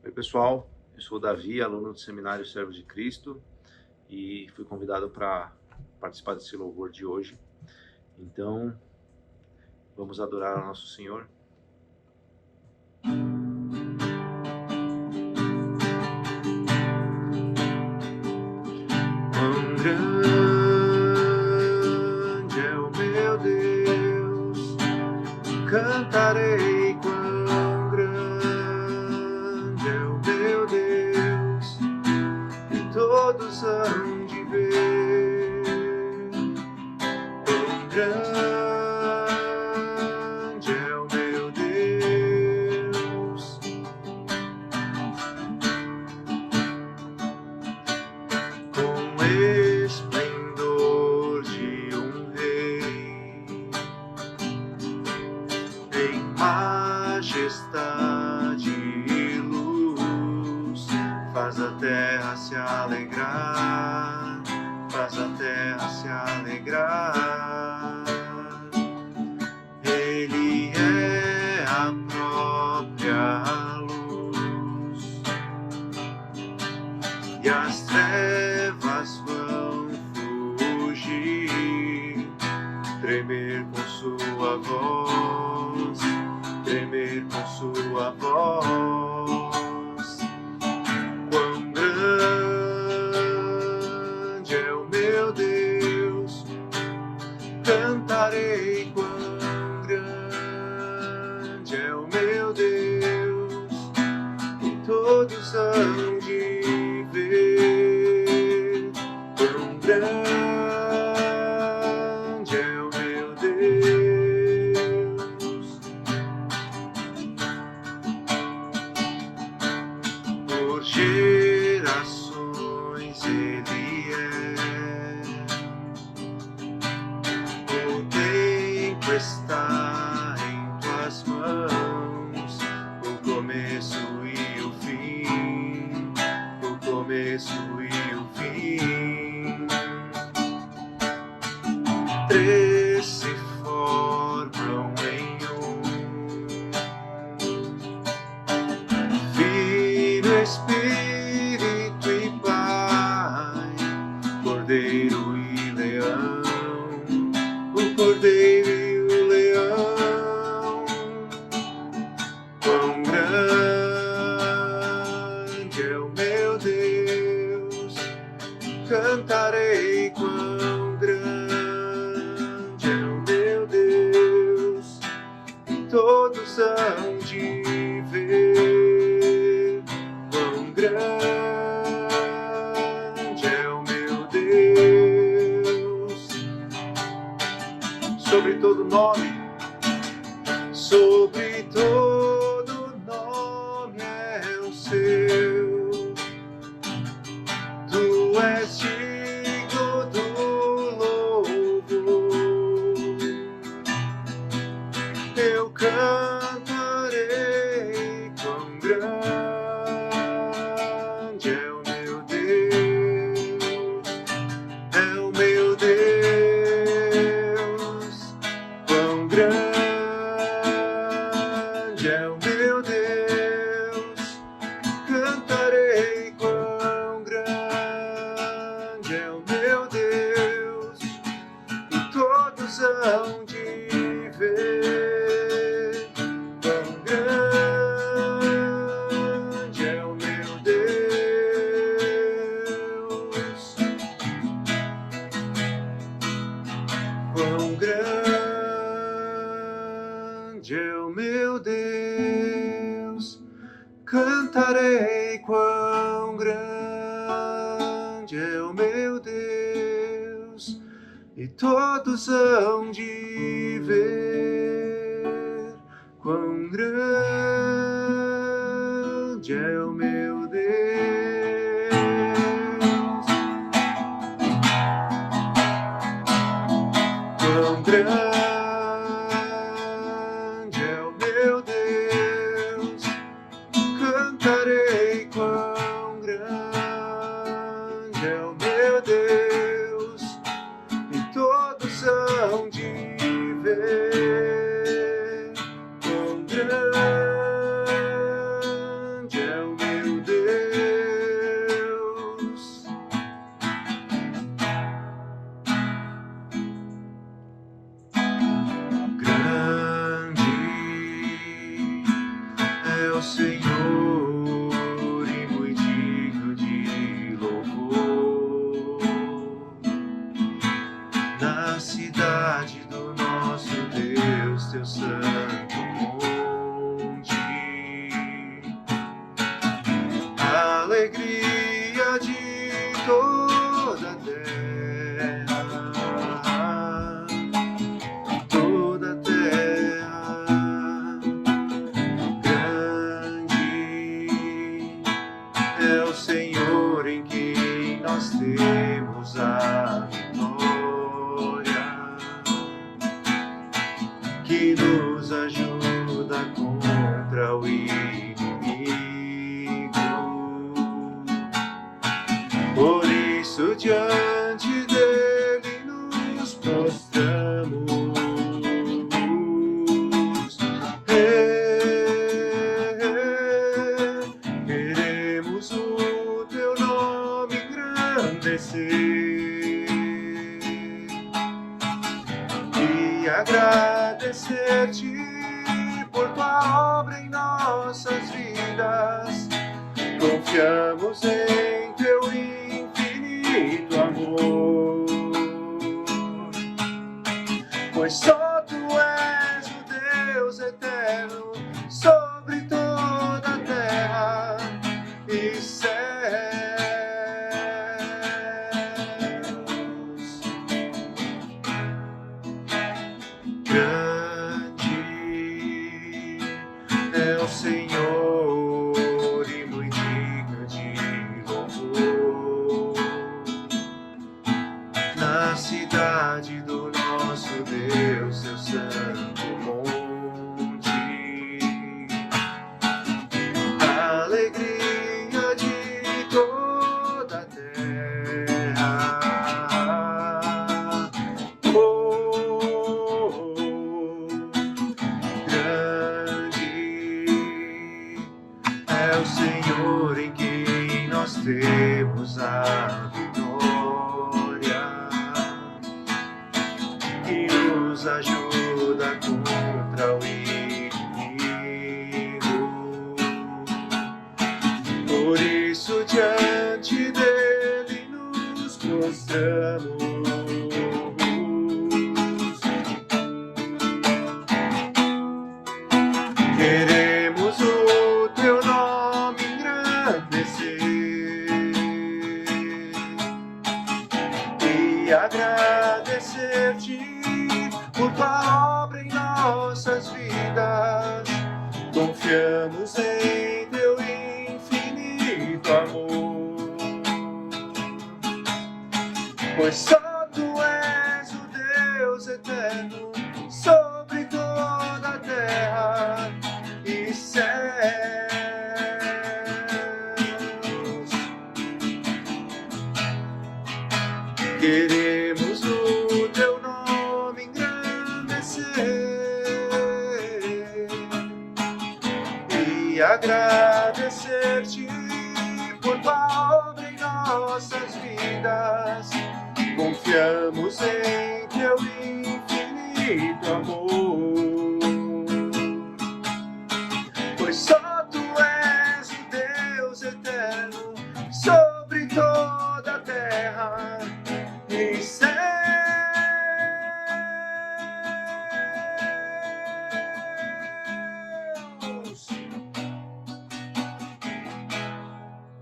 Oi pessoal, eu sou o Davi, aluno do Seminário Servo de Cristo e fui convidado para participar desse louvor de hoje. Então, vamos adorar ao nosso Senhor. Quão grande é o meu Deus, cantarei quão grande é o meu Deus, e todos hão de ver quão grande é o meu Deus. Com esplendor de um rei, em majestade e luz, faz a terra se alegrar, faz a terra se alegrar. Ele é a própria luz, e as trevas vão fugir, tremer com sua voz, tremer com sua voz. Quão grande é o meu Deus, cantarei quão grande é o meu Deus, e todos hão de ver quão grande é o meu Deus. Por gerações Ele o tempo está em tuas mãos, o começo e o fim, o começo e o fim. Três se formam em um, Filho, Espírito e Pai, Cordeiro e Leão, o Cordeiro e o Leão. Quão grande é o meu Deus, cantarei quão grande é o meu Deus, e todos hão de ver quão grande é o meu Deus. Sobre todo nome é o seu. Tu és digno do louvor. Eu cantarei quão grande é o meu Deus, é o meu Deus. Quão grande é o meu Deus, cantarei quão grande é o meu Deus, e todos hão de ver quão grande é o meu Deus. Quão grande é o meu Deus, cantarei quão grande é o meu Deus, e todos hão de ver quão grande é o meu Deus. Quão grande é o meu Deus, cantarei quão grande é o meu Deus, e todos hão de ver quão grande é o meu é o Senhor e muito digno de louvor. Na cidade do nosso Deus, teu santo monte, a alegria de toda a terra, toda a terra. Grande é o Senhor em quem nós temos a vitória, que nos ajuda contra o inimigo. Por isso diante dele nos prostramos, queremos o teu nome engrandecer e agradecer-te por tua obra em nossas vidas. Confiamos em teu infinito amor, pois só tu és o Deus eterno sobre toda a terra e céus. Grande é o Senhor e muito digno de louvor. Na cidade do nosso Deus, seu santo monte, a alegria de toda a terra. Oh, grande é o Senhor em quem nós temos a vitória, que nos ajuda contra o inimigo. Por isso diante dele nos prostramos, queremos o teu nome engrandecer e agradecer-te por tua obra em nossas vidas. Confiamos em teu infinito amor, pois só tu és o Deus eterno sobre toda a terra e céus. Queremos o teu nome engrandecer e agradecer-te por tua obra em nossas vidas. Confiamos em teu infinito amor, pois só tu és o Deus eterno sobre toda a terra e céus.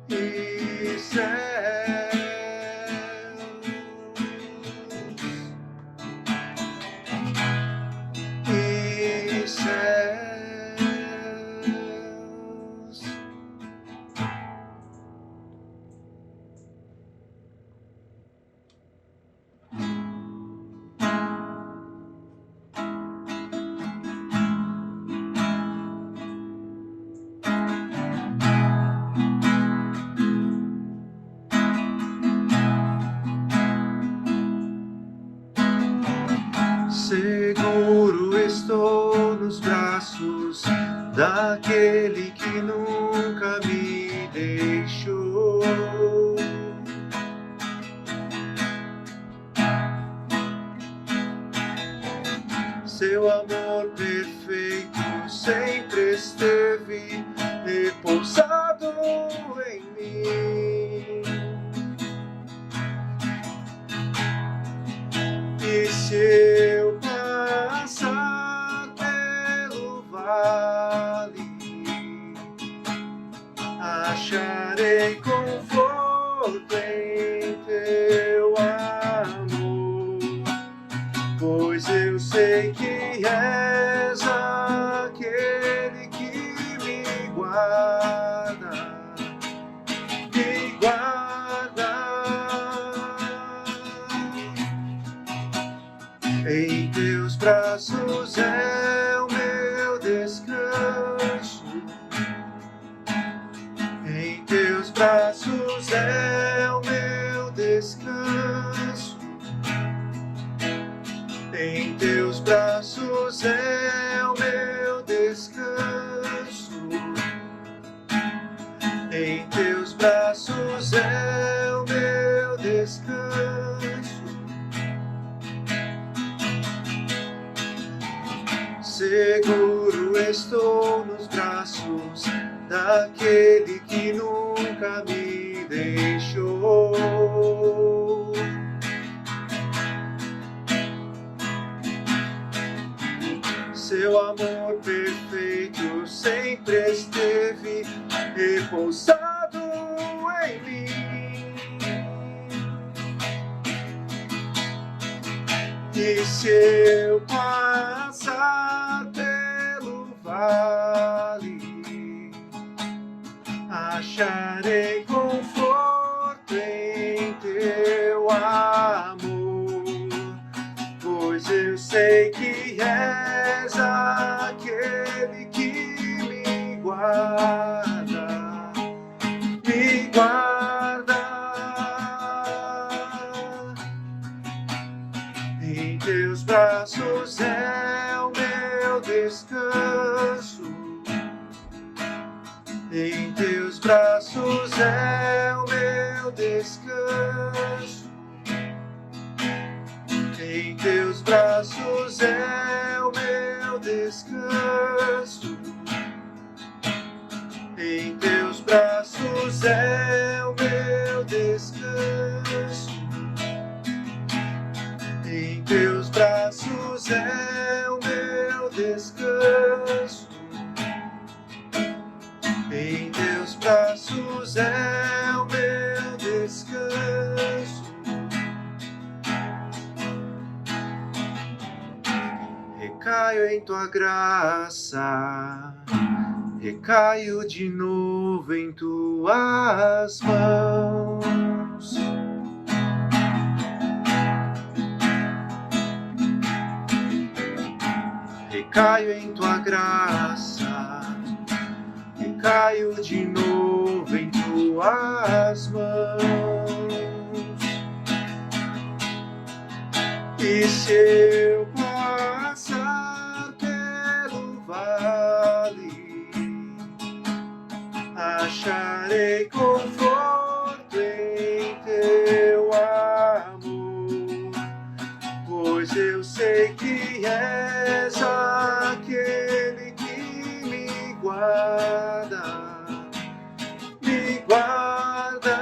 E céus. E céus. Seguro estou nos braços daquele que nunca me deixou. Seu amor perfeito sempre esteve repousado em mim. E se eu passar pelo vale, acharei conforto em teu amor, pois eu sei que és aquele que me guarda, me guarda. Em teus braços é o meu descanso, em teus braços é o meu descanso, em teus braços é o meu descanso, em teus braços é o meu descanso. Seguro estou nos braços daquele que nunca me deixou. Seu amor perfeito sempre esteve repousado em mim. E se eu passar pelo vale, acharei conforto em teu amor, pois eu sei que és aquele que me guarda, me guarda. Em teus braços é o meu descanso, em teus braços é o meu descanso, em teus braços é o meu descanso, em teus braços é o meu descanso, em teus braços é o meu descanso, em teus braços é o meu descanso. Recaio em tua graça, recaio de novo em tuas mãos. Recaio em tua graça, recaio de novo em tuas mãos. E se eu passar pelo vale, acharei conforto em teu amor, pois eu sei que és aquele que me guarda, me guarda.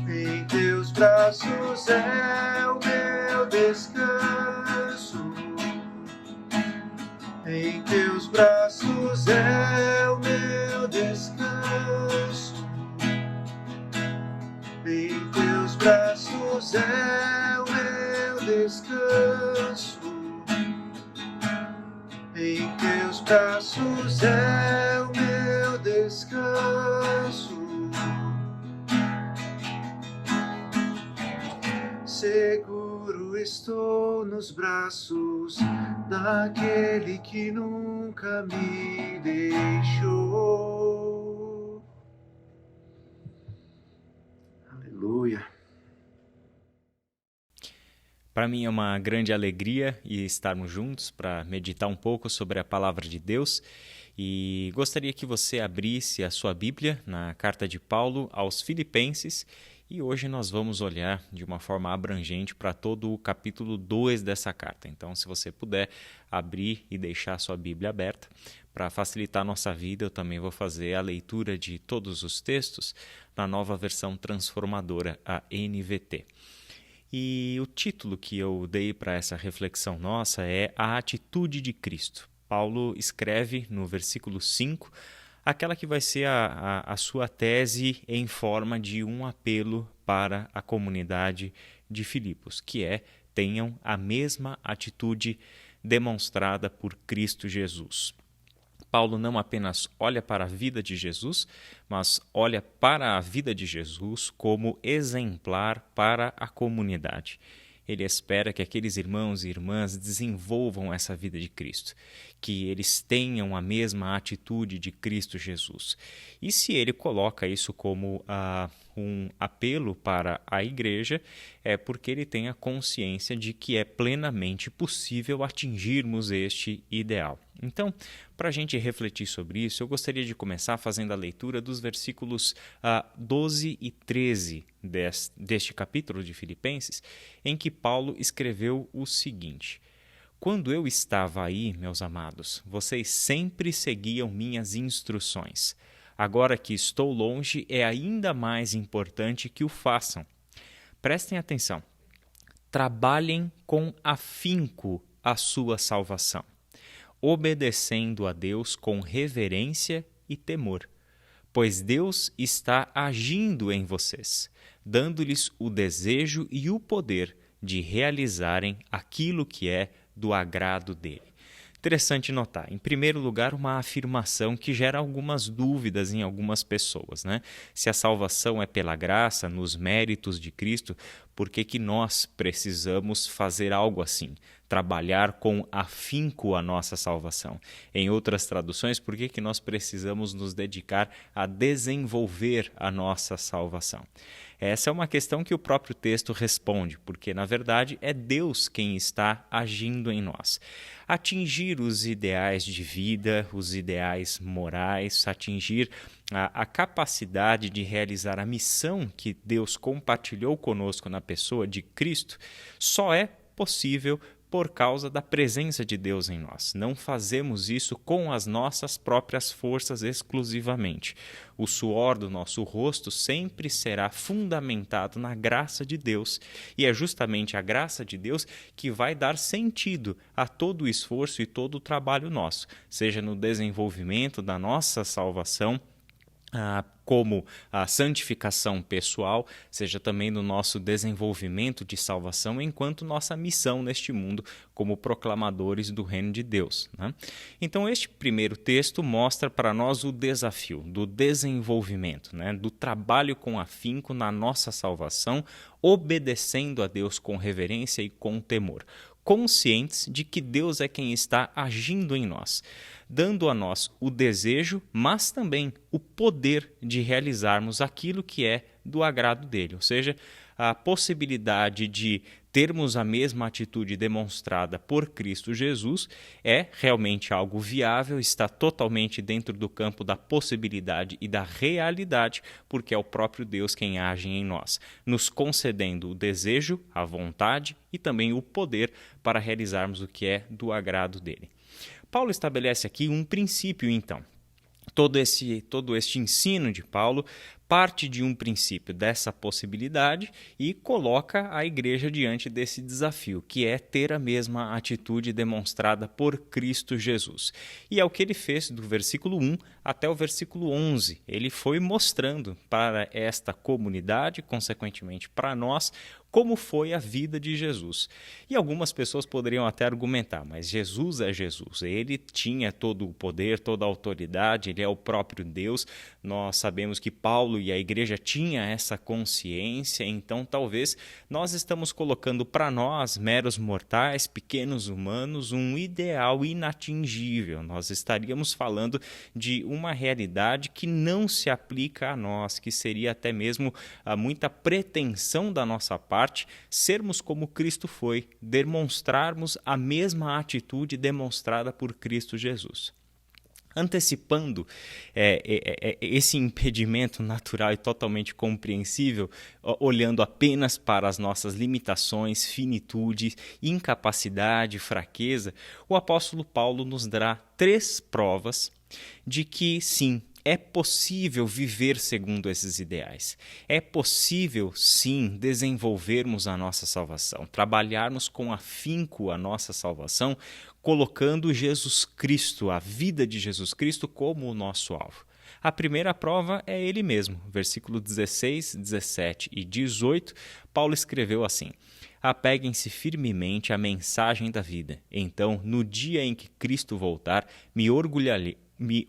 Em teus braços é o meu descanso, em teus braços é o meu descanso, em teus braços é o meu descanso, em teus braços é o meu descanso. Seguro estou nos braços daquele que nunca me deixou. Aleluia. Para mim é uma grande alegria estarmos juntos para meditar um pouco sobre a palavra de Deus e gostaria que você abrisse a sua Bíblia na carta de Paulo aos Filipenses E hoje nós vamos olhar de uma forma abrangente para todo o capítulo 2 dessa carta. Então, se você puder abrir e deixar a sua Bíblia aberta, para facilitar a nossa vida, eu também vou fazer a leitura de todos os textos na nova versão transformadora, a NVT. E o título que eu dei para essa reflexão nossa é A Atitude de Cristo. Paulo escreve no versículo 5 aquela que vai ser a sua tese em forma de um apelo para a comunidade de Filipos, que é: tenham a mesma atitude demonstrada por Cristo Jesus. Paulo não apenas olha para a vida de Jesus, mas olha para a vida de Jesus como exemplar para a comunidade. Ele espera que aqueles irmãos e irmãs desenvolvam essa vida de Cristo, que eles tenham a mesma atitude de Cristo Jesus. E se ele coloca isso como um apelo para a igreja, é porque ele tem a consciência de que é plenamente possível atingirmos este ideal. Então, para a gente refletir sobre isso, eu gostaria de começar fazendo a leitura dos versículos 12 e 13 deste capítulo de Filipenses, em que Paulo escreveu o seguinte: quando eu estava aí, meus amados, vocês sempre seguiam minhas instruções. Agora que estou longe, é ainda mais importante que o façam. Prestem atenção. Trabalhem com afinco a sua salvação, obedecendo a Deus com reverência e temor, pois Deus está agindo em vocês, dando-lhes o desejo e o poder de realizarem aquilo que é do agrado dele. Interessante notar, em primeiro lugar, uma afirmação que gera algumas dúvidas em algumas pessoas, né? Se a salvação é pela graça, nos méritos de Cristo, por que nós precisamos fazer algo assim? Trabalhar com afinco a nossa salvação. Em outras traduções, por que nós precisamos nos dedicar a desenvolver a nossa salvação? Essa é uma questão que o próprio texto responde, porque, na verdade, é Deus quem está agindo em nós. Atingir os ideais de vida, os ideais morais, atingir a capacidade de realizar a missão que Deus compartilhou conosco na pessoa de Cristo, só é possível por causa da presença de Deus em nós. Não fazemos isso com as nossas próprias forças exclusivamente. O suor do nosso rosto sempre será fundamentado na graça de Deus, e é justamente a graça de Deus que vai dar sentido a todo o esforço e todo o trabalho nosso, seja no desenvolvimento da nossa salvação, como a santificação pessoal, seja também no nosso desenvolvimento de salvação enquanto nossa missão neste mundo como proclamadores do reino de Deus, né? Então, este primeiro texto mostra para nós o desafio do desenvolvimento, né? Do trabalho com afinco na nossa salvação, obedecendo a Deus com reverência e com temor, conscientes de que Deus é quem está agindo em nós, dando a nós o desejo, mas também o poder de realizarmos aquilo que é do agrado dele, ou seja, a possibilidade de termos a mesma atitude demonstrada por Cristo Jesus é realmente algo viável, está totalmente dentro do campo da possibilidade e da realidade, porque é o próprio Deus quem age em nós, nos concedendo o desejo, a vontade e também o poder para realizarmos o que é do agrado dele. Paulo estabelece aqui um princípio, então. Todo este ensino de Paulo parte de um princípio dessa possibilidade e coloca a igreja diante desse desafio, que é ter a mesma atitude demonstrada por Cristo Jesus. E é o que ele fez do versículo 1 até o versículo 11. Ele foi mostrando para esta comunidade, consequentemente para nós, como foi a vida de Jesus. E algumas pessoas poderiam até argumentar, mas Jesus é Jesus, ele tinha todo o poder, toda a autoridade, ele é o próprio Deus. Nós sabemos que Paulo e a igreja tinha essa consciência, então talvez nós estamos colocando para nós, meros mortais, pequenos humanos, um ideal inatingível. Nós estaríamos falando de uma realidade que não se aplica a nós, que seria até mesmo muita pretensão da nossa parte sermos como Cristo foi, demonstrarmos a mesma atitude demonstrada por Cristo Jesus. antecipando esse impedimento natural e totalmente compreensível, olhando apenas para as nossas limitações, finitude, incapacidade, fraqueza, o apóstolo Paulo nos dará 3 provas de que, sim, é possível viver segundo esses ideais. É possível, sim, desenvolvermos a nossa salvação, trabalharmos com afinco a nossa salvação, colocando Jesus Cristo, a vida de Jesus Cristo, como o nosso alvo. A primeira prova é ele mesmo. Versículo 16, 17 e 18, Paulo escreveu assim: apeguem-se firmemente à mensagem da vida. Então, no dia em que Cristo voltar, me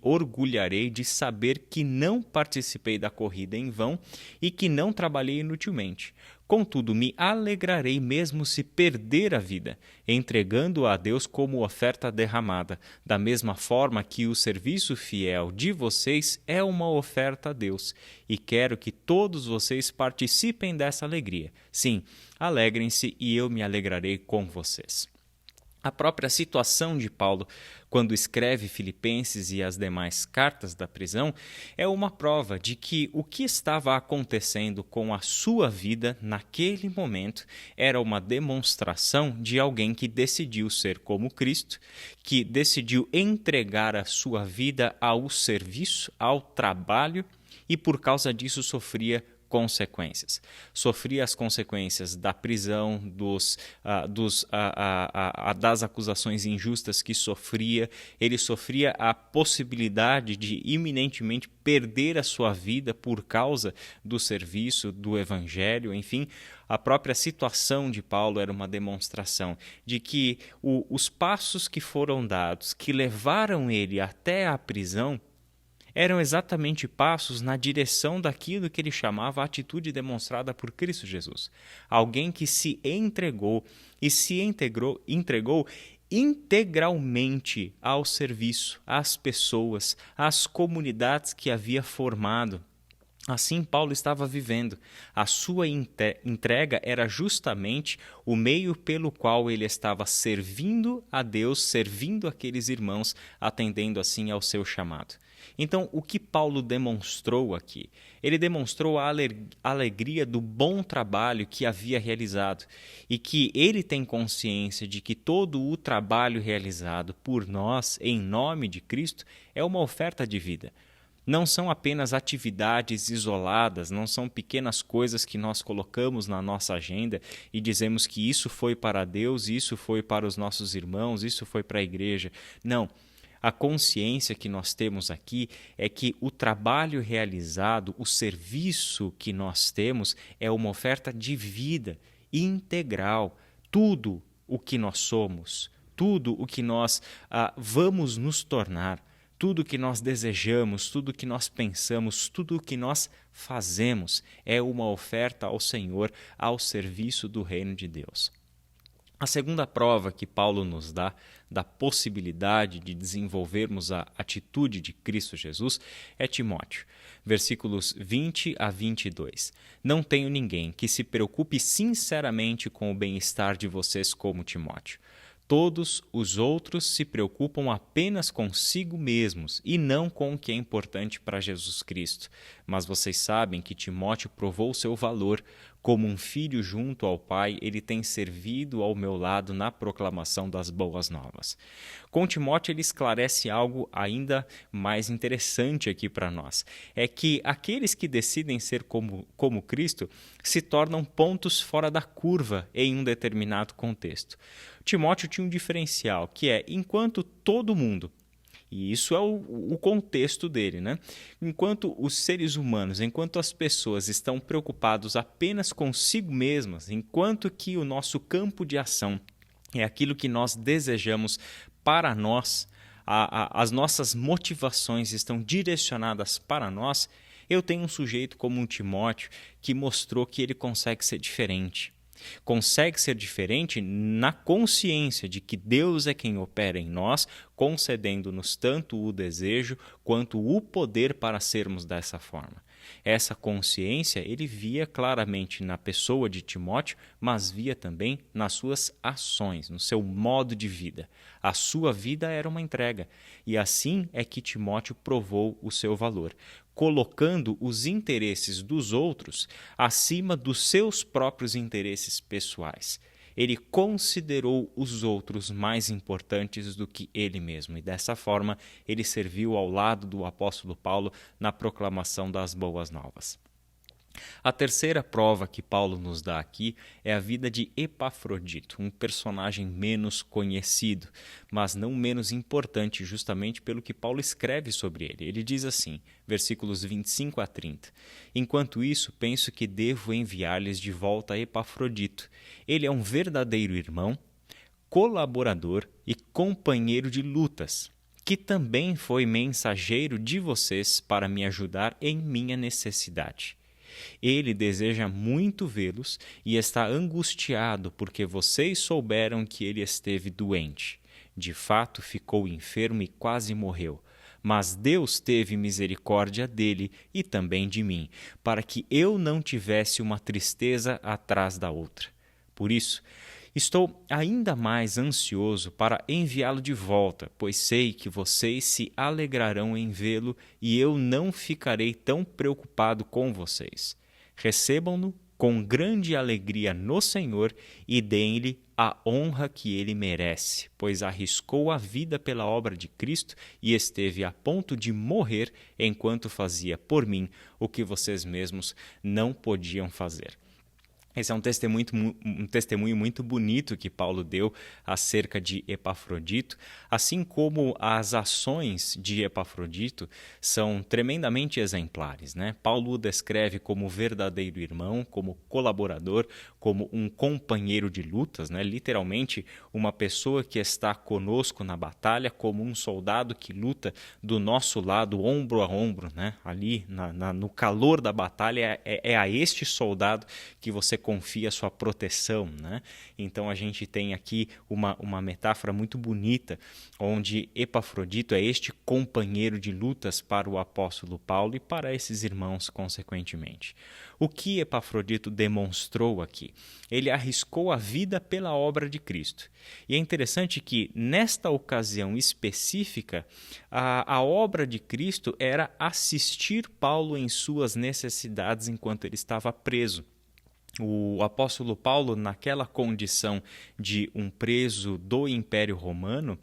orgulharei de saber que não participei da corrida em vão e que não trabalhei inutilmente. Contudo, me alegrarei mesmo se perder a vida, entregando-a a Deus como oferta derramada, da mesma forma que o serviço fiel de vocês é uma oferta a Deus. E quero que todos vocês participem dessa alegria. Sim, alegrem-se e eu me alegrarei com vocês. A própria situação de Paulo, quando escreve Filipenses e as demais cartas da prisão, é uma prova de que o que estava acontecendo com a sua vida naquele momento era uma demonstração de alguém que decidiu ser como Cristo, que decidiu entregar a sua vida ao serviço, ao trabalho, e por causa disso sofria consequências. Sofria as consequências da prisão, das acusações injustas que sofria. Ele sofria a possibilidade de iminentemente perder a sua vida por causa do serviço, do evangelho, enfim. A própria situação de Paulo era uma demonstração de que os passos que foram dados, que levaram ele até a prisão, eram exatamente passos na direção daquilo que ele chamava a atitude demonstrada por Cristo Jesus. Alguém que se entregou e se entregou integralmente ao serviço, às pessoas, às comunidades que havia formado. Assim Paulo estava vivendo. A sua entrega era justamente o meio pelo qual ele estava servindo a Deus, servindo aqueles irmãos, atendendo assim ao seu chamado. Então, o que Paulo demonstrou aqui? Ele demonstrou a alegria do bom trabalho que havia realizado e que ele tem consciência de que todo o trabalho realizado por nós, em nome de Cristo, é uma oferta de vida. Não são apenas atividades isoladas, não são pequenas coisas que nós colocamos na nossa agenda e dizemos que isso foi para Deus, isso foi para os nossos irmãos, isso foi para a igreja. Não. A consciência que nós temos aqui é que o trabalho realizado, o serviço que nós temos é uma oferta de vida integral. Tudo o que nós somos, tudo o que nós vamos nos tornar, tudo o que nós desejamos, tudo o que nós pensamos, tudo o que nós fazemos é uma oferta ao Senhor, ao serviço do reino de Deus. A segunda prova que Paulo nos dá da possibilidade de desenvolvermos a atitude de Cristo Jesus é Timóteo. Versículos 20 a 22. Não tenho ninguém que se preocupe sinceramente com o bem-estar de vocês como Timóteo. Todos os outros se preocupam apenas consigo mesmos e não com o que é importante para Jesus Cristo. Mas vocês sabem que Timóteo provou seu valor. Como um filho junto ao Pai, ele tem servido ao meu lado na proclamação das boas novas. Com Timóteo, ele esclarece algo ainda mais interessante aqui para nós. É que aqueles que decidem ser como Cristo se tornam pontos fora da curva em um determinado contexto. Timóteo tinha um diferencial, que é, enquanto todo mundo, e isso é o contexto dele, né? Enquanto os seres humanos, enquanto as pessoas estão preocupados apenas consigo mesmas, enquanto que o nosso campo de ação é aquilo que nós desejamos para nós, as nossas motivações estão direcionadas para nós, eu tenho um sujeito como um Timóteo que mostrou que ele consegue ser diferente. Consegue ser diferente na consciência de que Deus é quem opera em nós, concedendo-nos tanto o desejo quanto o poder para sermos dessa forma. Essa consciência ele via claramente na pessoa de Timóteo, mas via também nas suas ações, no seu modo de vida. A sua vida era uma entrega, e assim é que Timóteo provou o seu valor, colocando os interesses dos outros acima dos seus próprios interesses pessoais. Ele considerou os outros mais importantes do que ele mesmo, e dessa forma ele serviu ao lado do apóstolo Paulo na proclamação das boas novas. A terceira prova que Paulo nos dá aqui é a vida de Epafrodito, um personagem menos conhecido, mas não menos importante, justamente pelo que Paulo escreve sobre ele. Ele diz assim, versículos 25 a 30, enquanto isso, penso que devo enviar-lhes de volta Epafrodito. Ele é um verdadeiro irmão, colaborador e companheiro de lutas, que também foi mensageiro de vocês para me ajudar em minha necessidade. Ele deseja muito vê-los e está angustiado porque vocês souberam que ele esteve doente. De fato, ficou enfermo e quase morreu. Mas Deus teve misericórdia dele e também de mim, para que eu não tivesse uma tristeza atrás da outra. Por isso, estou ainda mais ansioso para enviá-lo de volta, pois sei que vocês se alegrarão em vê-lo e eu não ficarei tão preocupado com vocês. Recebam-no com grande alegria no Senhor e deem-lhe a honra que ele merece, pois arriscou a vida pela obra de Cristo e esteve a ponto de morrer enquanto fazia por mim o que vocês mesmos não podiam fazer. Esse é um testemunho muito bonito que Paulo deu acerca de Epafrodito, assim como as ações de Epafrodito são tremendamente exemplares, né? Paulo o descreve como verdadeiro irmão, como colaborador, como um companheiro de lutas, né? Literalmente uma pessoa que está conosco na batalha, como um soldado que luta do nosso lado, ombro a ombro, né? Ali no calor da batalha, é a este soldado que você confia sua proteção, né? Então a gente tem aqui uma metáfora muito bonita, onde Epafrodito é este companheiro de lutas para o apóstolo Paulo e para esses irmãos consequentemente. O que Epafrodito demonstrou aqui? Ele arriscou a vida pela obra de Cristo. E é interessante que, nesta ocasião específica, a obra de Cristo era assistir Paulo em suas necessidades enquanto ele estava preso. O apóstolo Paulo, naquela condição de um preso do Império Romano,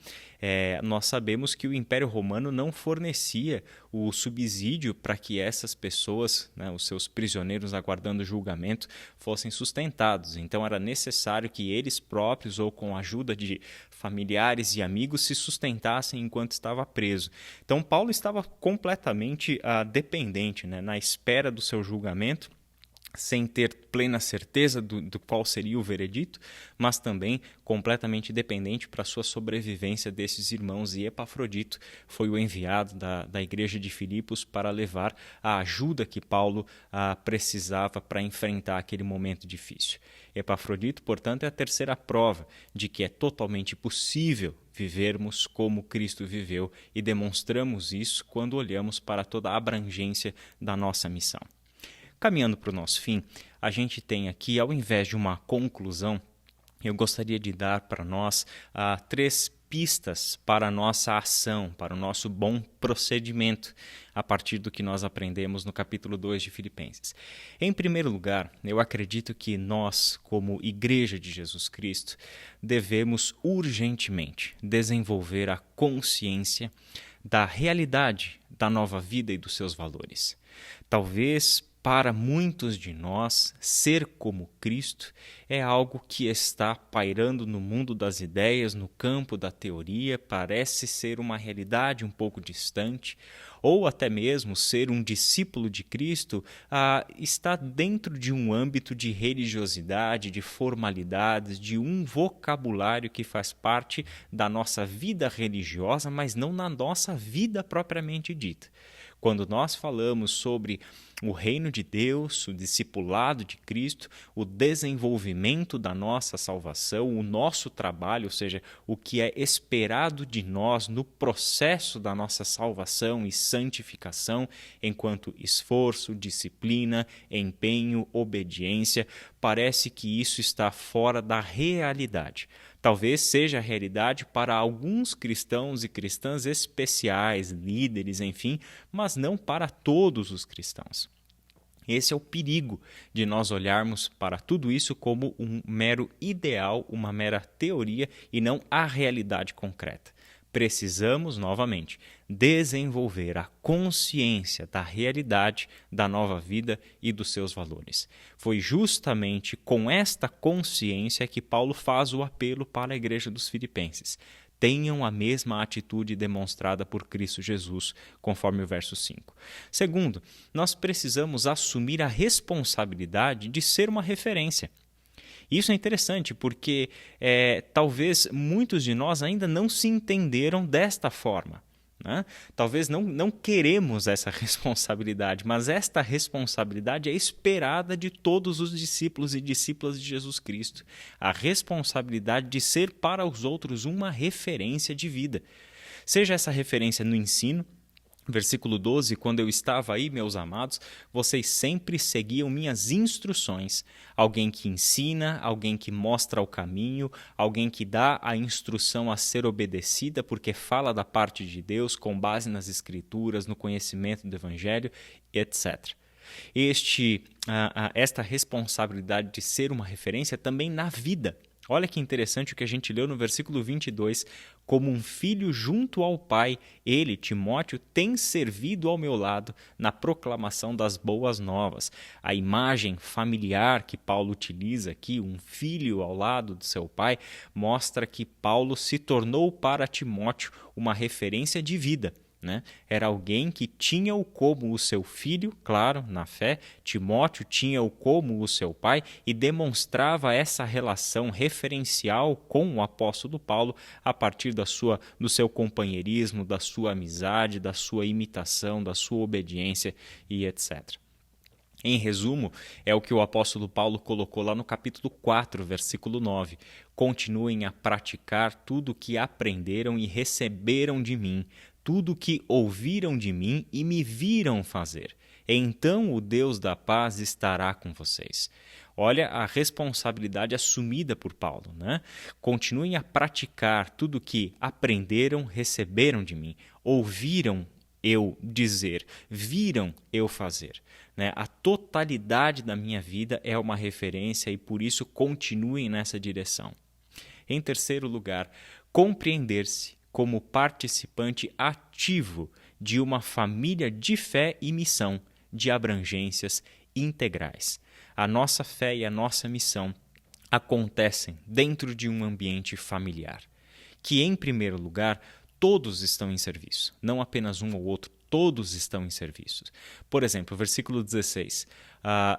nós sabemos que o Império Romano não fornecia o subsídio para que essas pessoas, né, os seus prisioneiros aguardando julgamento, fossem sustentados. Então era necessário que eles próprios, ou com a ajuda de familiares e amigos, se sustentassem enquanto estava preso. Então Paulo estava completamente dependente, né, na espera do seu julgamento, sem ter plena certeza do qual seria o veredito, mas também completamente dependente para a sua sobrevivência desses irmãos. E Epafrodito foi o enviado da igreja de Filipos para levar a ajuda que Paulo precisava para enfrentar aquele momento difícil. Epafrodito, portanto, é a terceira prova de que é totalmente possível vivermos como Cristo viveu, e demonstramos isso quando olhamos para toda a abrangência da nossa missão. Caminhando para o nosso fim, a gente tem aqui, ao invés de uma conclusão, eu gostaria de dar para nós 3 pistas para a nossa ação, para o nosso bom procedimento, a partir do que nós aprendemos no capítulo 2 de Filipenses. Em primeiro lugar, eu acredito que nós, como Igreja de Jesus Cristo, devemos urgentemente desenvolver a consciência da realidade da nova vida e dos seus valores. Talvez para muitos de nós, ser como Cristo é algo que está pairando no mundo das ideias, no campo da teoria, parece ser uma realidade um pouco distante, ou até mesmo ser um discípulo de Cristo está dentro de um âmbito de religiosidade, de formalidades, de um vocabulário que faz parte da nossa vida religiosa, mas não na nossa vida propriamente dita. Quando nós falamos sobre o reino de Deus, o discipulado de Cristo, o desenvolvimento da nossa salvação, o nosso trabalho, ou seja, o que é esperado de nós no processo da nossa salvação e santificação, enquanto esforço, disciplina, empenho, obediência, parece que isso está fora da realidade. Talvez seja a realidade para alguns cristãos e cristãs especiais, líderes, enfim, mas não para todos os cristãos. Esse é o perigo de nós olharmos para tudo isso como um mero ideal, uma mera teoria e não a realidade concreta. Precisamos, novamente, desenvolver a consciência da realidade da nova vida e dos seus valores. Foi justamente com esta consciência que Paulo faz o apelo para a igreja dos Filipenses. Tenham a mesma atitude demonstrada por Cristo Jesus, conforme o verso 5. Segundo, nós precisamos assumir a responsabilidade de ser uma referência. Isso é interessante porque talvez muitos de nós ainda não se entenderam desta forma. Né? Talvez não queremos essa responsabilidade, mas esta responsabilidade é esperada de todos os discípulos e discípulas de Jesus Cristo. A responsabilidade de ser para os outros uma referência de vida. Seja essa referência no ensino. Versículo 12, quando eu estava aí, meus amados, vocês sempre seguiam minhas instruções. Alguém que ensina, alguém que mostra o caminho, alguém que dá a instrução a ser obedecida porque fala da parte de Deus com base nas Escrituras, no conhecimento do Evangelho, etc. Esta responsabilidade de ser uma referência também na vida. Olha que interessante o que a gente leu no versículo 22. Como um filho junto ao pai, ele, Timóteo, tem servido ao meu lado na proclamação das boas novas. A imagem familiar que Paulo utiliza aqui, um filho ao lado do seu pai, mostra que Paulo se tornou para Timóteo uma referência de vida. Né? Era alguém que tinha-o como o seu filho, claro, na fé. Timóteo tinha-o como o seu pai e demonstrava essa relação referencial com o apóstolo Paulo a partir do seu companheirismo, da sua amizade, da sua imitação, da sua obediência e etc. Em resumo, é o que o apóstolo Paulo colocou lá no capítulo 4, versículo 9. Continuem a praticar tudo o que aprenderam e receberam de mim, tudo o que ouviram de mim e me viram fazer. Então o Deus da paz estará com vocês. Olha a responsabilidade assumida por Paulo, né? Continuem a praticar tudo o que aprenderam, receberam de mim, ouviram eu dizer, viram eu fazer. Né? A totalidade da minha vida é uma referência e por isso continuem nessa direção. Em terceiro lugar, compreender-se como participante ativo de uma família de fé e missão, de abrangências integrais. A nossa fé e a nossa missão acontecem dentro de um ambiente familiar, que, em primeiro lugar, todos estão em serviço, não apenas um ou outro, todos estão em serviço. Por exemplo, versículo 16,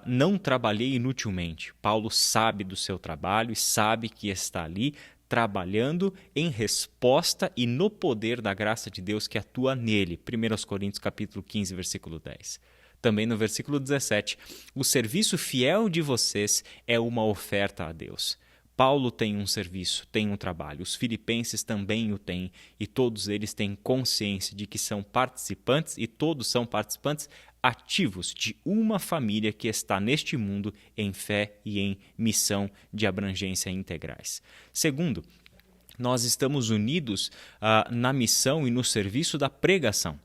não trabalhei inutilmente. Paulo sabe do seu trabalho e sabe que está ali trabalhando em resposta e no poder da graça de Deus que atua nele. 1 Coríntios capítulo 15, versículo 10. Também no versículo 17, o serviço fiel de vocês é uma oferta a Deus. Paulo tem um serviço, tem um trabalho, os filipenses também o têm e todos eles têm consciência de que são participantes e todos são participantes ativos de uma família que está neste mundo em fé e em missão de abrangência integrais. Segundo, nós estamos unidos na missão e no serviço da pregação.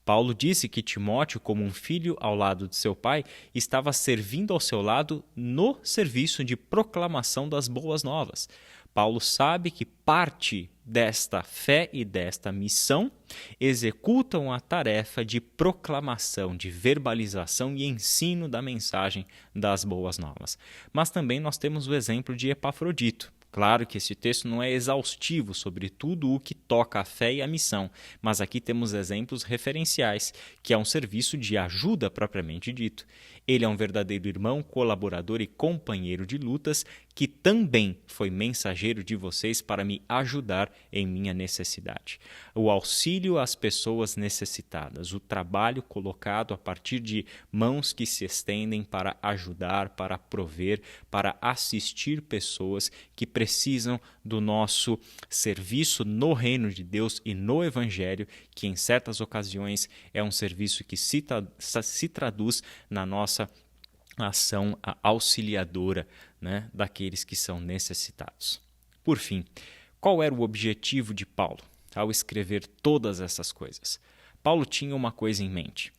Paulo disse que Timóteo, como um filho ao lado de seu pai, estava servindo ao seu lado no serviço de proclamação das boas novas. Paulo sabe que parte desta fé e desta missão executam a tarefa de proclamação, de verbalização e ensino da mensagem das boas novas. Mas também nós temos o exemplo de Epafrodito. Claro que esse texto não é exaustivo sobre tudo o que toca a fé e a missão, mas aqui temos exemplos referenciais, que é um serviço de ajuda propriamente dito. Ele é um verdadeiro irmão, colaborador e companheiro de lutas que também foi mensageiro de vocês para me ajudar em minha necessidade. O auxílio às pessoas necessitadas, o trabalho colocado a partir de mãos que se estendem para ajudar, para prover, para assistir pessoas que precisam do nosso serviço no reino de Deus e no Evangelho, que em certas ocasiões é um serviço que se traduz na nossa ação auxiliadora, né, daqueles que são necessitados. Por fim, qual era o objetivo de Paulo ao escrever todas essas coisas? Paulo tinha uma coisa em mente,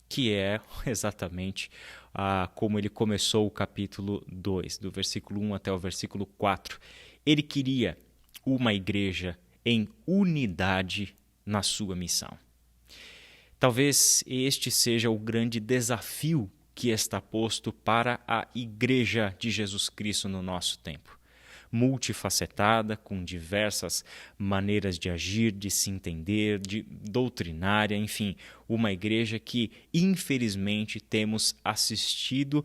que é exatamente como ele começou o capítulo 2, do versículo 1 até o versículo 4. Ele queria uma igreja em unidade na sua missão. Talvez este seja o grande desafio que está posto para a Igreja de Jesus Cristo no nosso tempo. Multifacetada, com diversas maneiras de agir, de se entender, de doutrinária, enfim, uma igreja que, infelizmente, temos assistido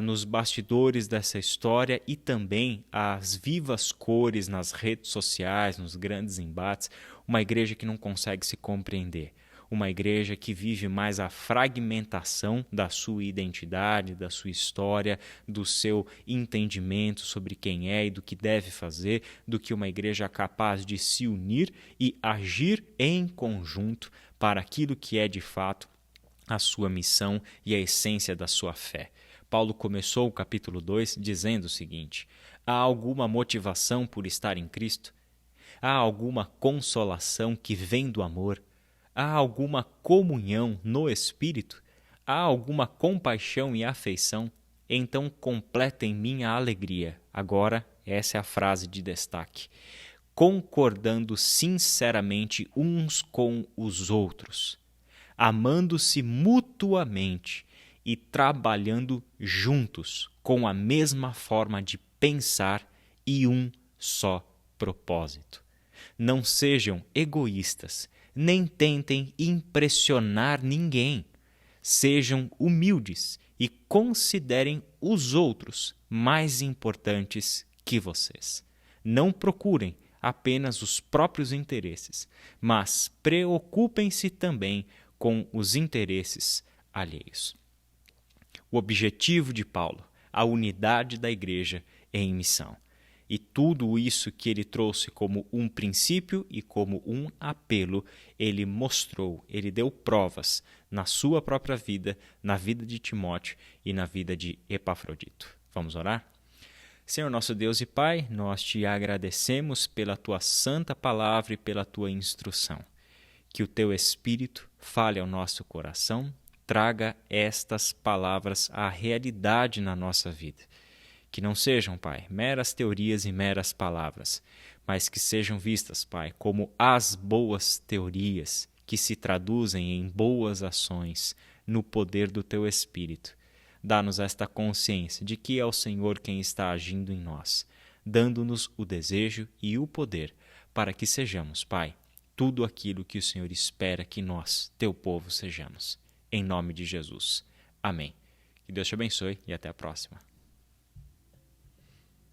nos bastidores dessa história e também às vivas cores nas redes sociais, nos grandes embates, uma igreja que não consegue se compreender. Uma igreja que vive mais a fragmentação da sua identidade, da sua história, do seu entendimento sobre quem é e do que deve fazer, do que uma igreja capaz de se unir e agir em conjunto para aquilo que é de fato a sua missão e a essência da sua fé. Paulo começou o capítulo 2 dizendo o seguinte: há alguma motivação por estar em Cristo? Há alguma consolação que vem do amor? Há alguma comunhão no Espírito? Há alguma compaixão e afeição? Então completem minha alegria. Agora, essa é a frase de destaque. Concordando sinceramente uns com os outros, amando-se mutuamente e trabalhando juntos com a mesma forma de pensar e um só propósito. Não sejam egoístas, nem tentem impressionar ninguém. Sejam humildes e considerem os outros mais importantes que vocês. Não procurem apenas os próprios interesses, mas preocupem-se também com os interesses alheios. O objetivo de Paulo, a unidade da igreja em missão. E tudo isso que ele trouxe como um princípio e como um apelo, ele mostrou, ele deu provas na sua própria vida, na vida de Timóteo e na vida de Epafrodito. Vamos orar? Senhor nosso Deus e Pai, nós te agradecemos pela tua santa palavra e pela tua instrução. Que o teu Espírito fale ao nosso coração, traga estas palavras à realidade na nossa vida. Que não sejam, Pai, meras teorias e meras palavras, mas que sejam vistas, Pai, como as boas teorias que se traduzem em boas ações no poder do Teu Espírito. Dá-nos esta consciência de que é o Senhor quem está agindo em nós, dando-nos o desejo e o poder para que sejamos, Pai, tudo aquilo que o Senhor espera que nós, Teu povo, sejamos. Em nome de Jesus. Amém. Que Deus te abençoe e até a próxima.